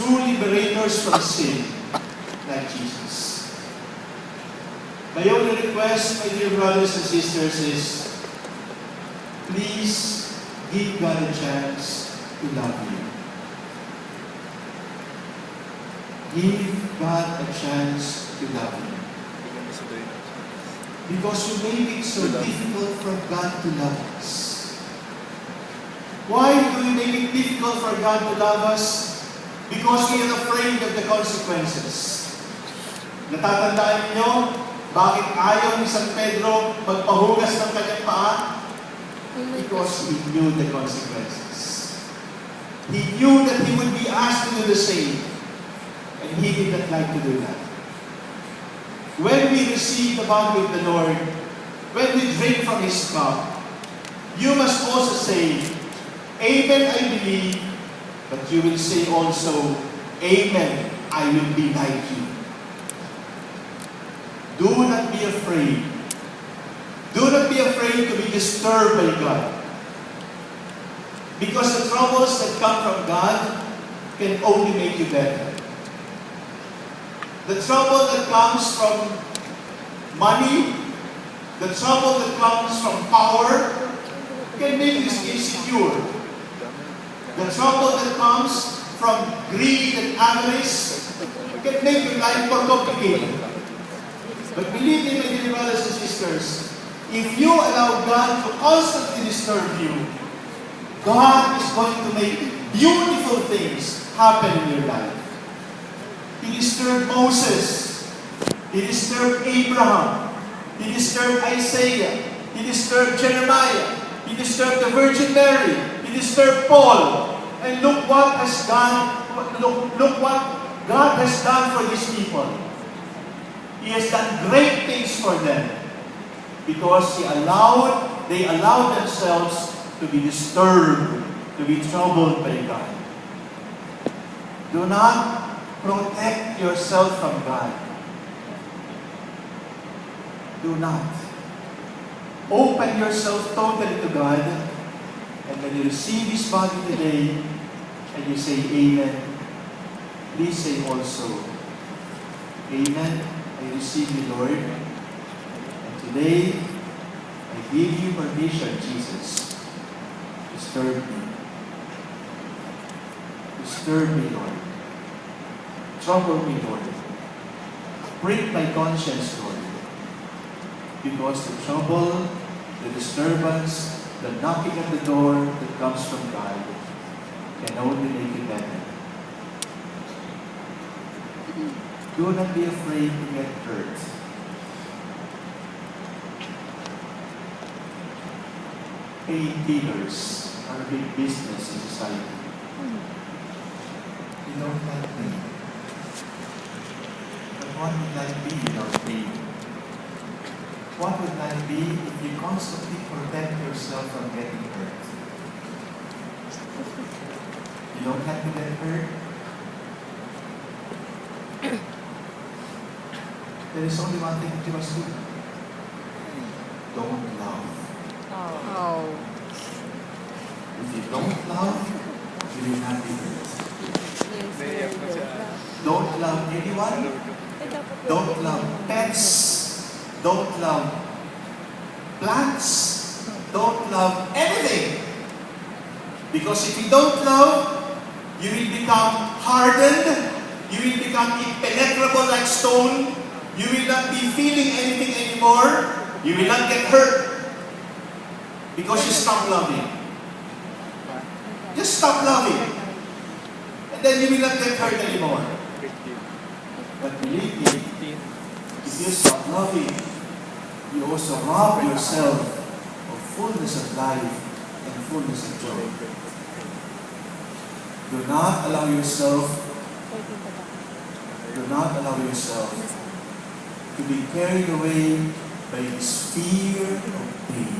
true liberators from sin, like Jesus. My only request, my dear brothers and sisters, is please give God a chance to love you. Give God a chance to love you. Because you make it so difficult for God to love us. Why do we make it difficult for God to love us? Because we are afraid of the consequences. Natatandaan niyo, bakit ayaw ni San Pedro magpahugas ng kanyang paa? Because he knew the consequences. He knew that he would be asked to do the same. And he did not like to do that. When we receive the body of the Lord, when we drink from His cup, you must also say, Amen, I believe, but you will say also, Amen, I will be like you. Do not be afraid. Do not be afraid to be disturbed by God. Because the troubles that come from God can only make you better. The trouble that comes from money, the trouble that comes from power, can make you insecure. The trouble that comes from greed and avarice can make your life more complicated. But believe me, my dear brothers and sisters, if you allow God to constantly disturb you, God is going to make beautiful things happen in your life. He disturbed Moses. He disturbed Abraham. He disturbed Isaiah. He disturbed Jeremiah. He disturbed the Virgin Mary. He disturbed Paul. And look what has done. Look what God has done for these people. He has done great things for them because they allowed themselves to be disturbed, to be troubled by God. Do not protect yourself from God. Do not. Open yourself totally to God, and when you receive His body today, and you say Amen, please say also, Amen, I receive you, Lord, and today, I give you permission, Jesus, disturb me. Disturb me, Lord. Trouble me, Lord. Break my conscience, Lord. Because the trouble, the disturbance, the knocking at the door that comes from God can only make you better. Do not be afraid to get hurt. Painkillers are a big business in society. You don't like pain. But what would life be without pain? What would life be if you constantly protect yourself from getting hurt? You don't have to get hurt. There is only one thing that you must do. Don't love. Oh. If you don't love, you will not be hurt. Don't love anyone. Don't love pets. Don't love plants. Don't love anything. Because if you don't love, you will become hardened. You will become impenetrable like stone. You will not be feeling anything anymore. You will not get hurt. Because you stop loving. Just stop loving. And then you will not get hurt anymore. But believe me, if you stop loving, you also rob yourself of fullness of life and fullness of joy. Do not allow yourself to be carried away by this fear of pain.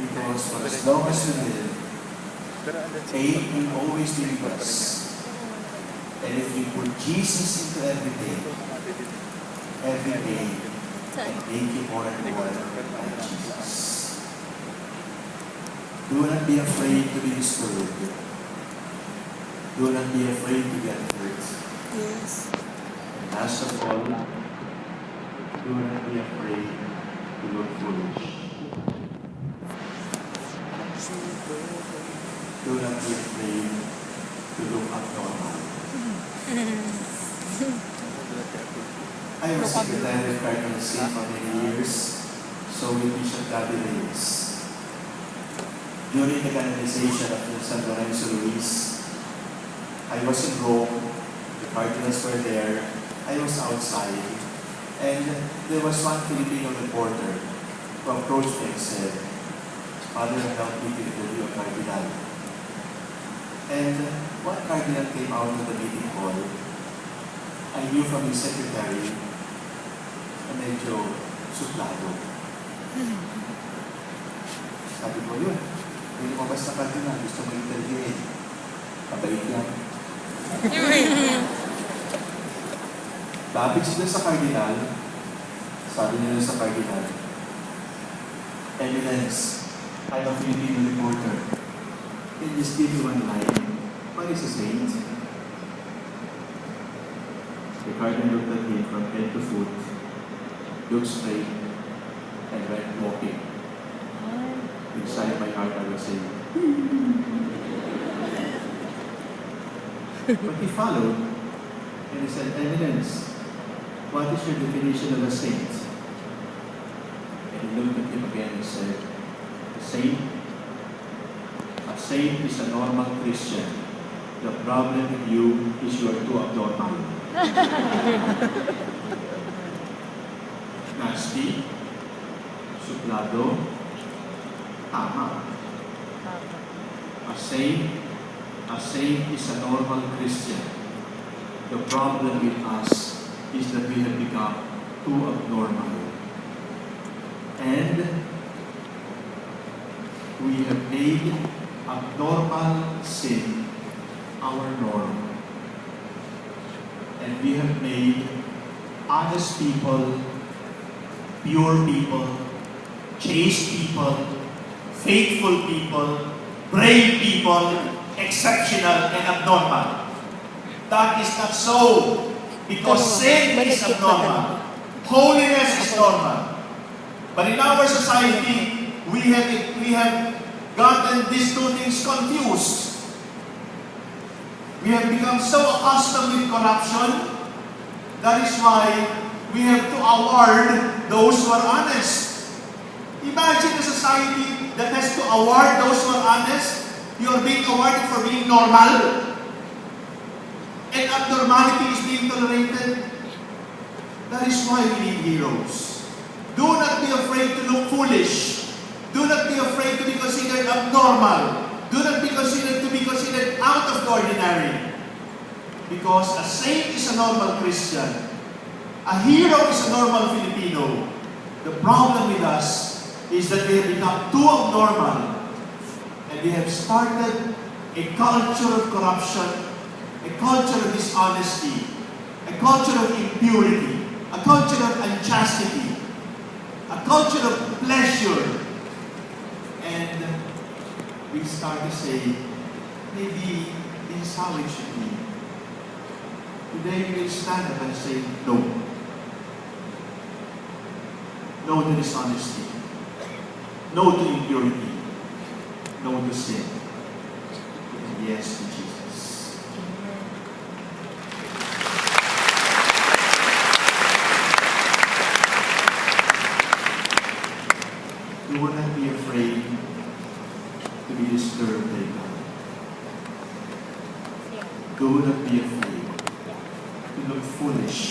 Because for as long as you live, pain will always be with us. And if you put Jesus into every day can make you more and more like Jesus. Do not be afraid to be disturbed. Do not be afraid to get hurt. Yes. And last of all, do not be afraid to look foolish. Do not be afraid to look abnormal. I was secretary of Cardinal Sin for many years, so with Bishop Gabby Reyes. During the canonization of San Lorenzo Luis, I was in Rome, the cardinals were there, I was outside, and there was one Filipino reporter who approached me and said, "Father, help me to interview a cardinal." And one cardinal came out of the meeting hall. I knew from his secretary na medyo suplado. Sabi ko, yun, may lumabas na cardinal, gusto mo interviewin. Pabait yan. Babig sila sa cardinal, sabi nila sa cardinal, "Eminence, I'm a Filipino reporter. Can you just give me one line? What is a saint?" The cardinal looked at him from head to foot, looked straight, and went walking. Inside my heart, I was saying, but he followed, and he said, "Eminence, what is your definition of a saint?" And he looked at him again and said, "A saint is a normal Christian. The problem with you is you are too abnormal." Nasty, suplado, tama. A saint is a normal Christian. The problem with us is that we have become too abnormal. And we have made abnormal sin our norm. And we have made honest people, pure people, chaste people, faithful people, brave people, exceptional and abnormal. That is not so, because sin is abnormal. Holiness is normal. But in our society, we have gotten these two things confused. We have become so accustomed with corruption. That is why we have to award those who are honest. Imagine a society that has to award those who are honest. You are being awarded for being normal, and abnormality is being tolerated. That is why we need heroes. Do not be afraid to look foolish. Do not be afraid to be considered abnormal. Do not be considered out of the ordinary. Because a saint is a normal Christian. A hero is a normal Filipino. The problem with us is that we have become too abnormal. And we have started a culture of corruption, a culture of dishonesty, a culture of impurity, a culture of unchastity, a culture of pleasure. And we start to say, maybe this is how it should be. Today we will stand up and say, no. No to dishonesty. No to impurity. No to sin. And yes to Jesus. You will not be afraid to be disturbed by God. Do not be afraid to look foolish.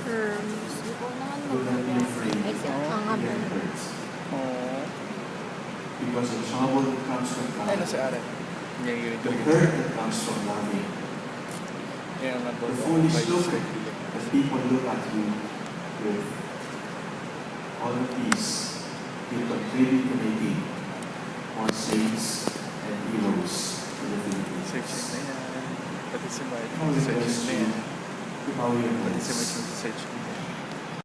Do not be afraid to get hurt. Because the trouble that comes from God, the hurt that comes from loving, the foolish look that people look at you with, all of these will contribute to making more saints and heroes in the Philippines. How we bless you, how we bless.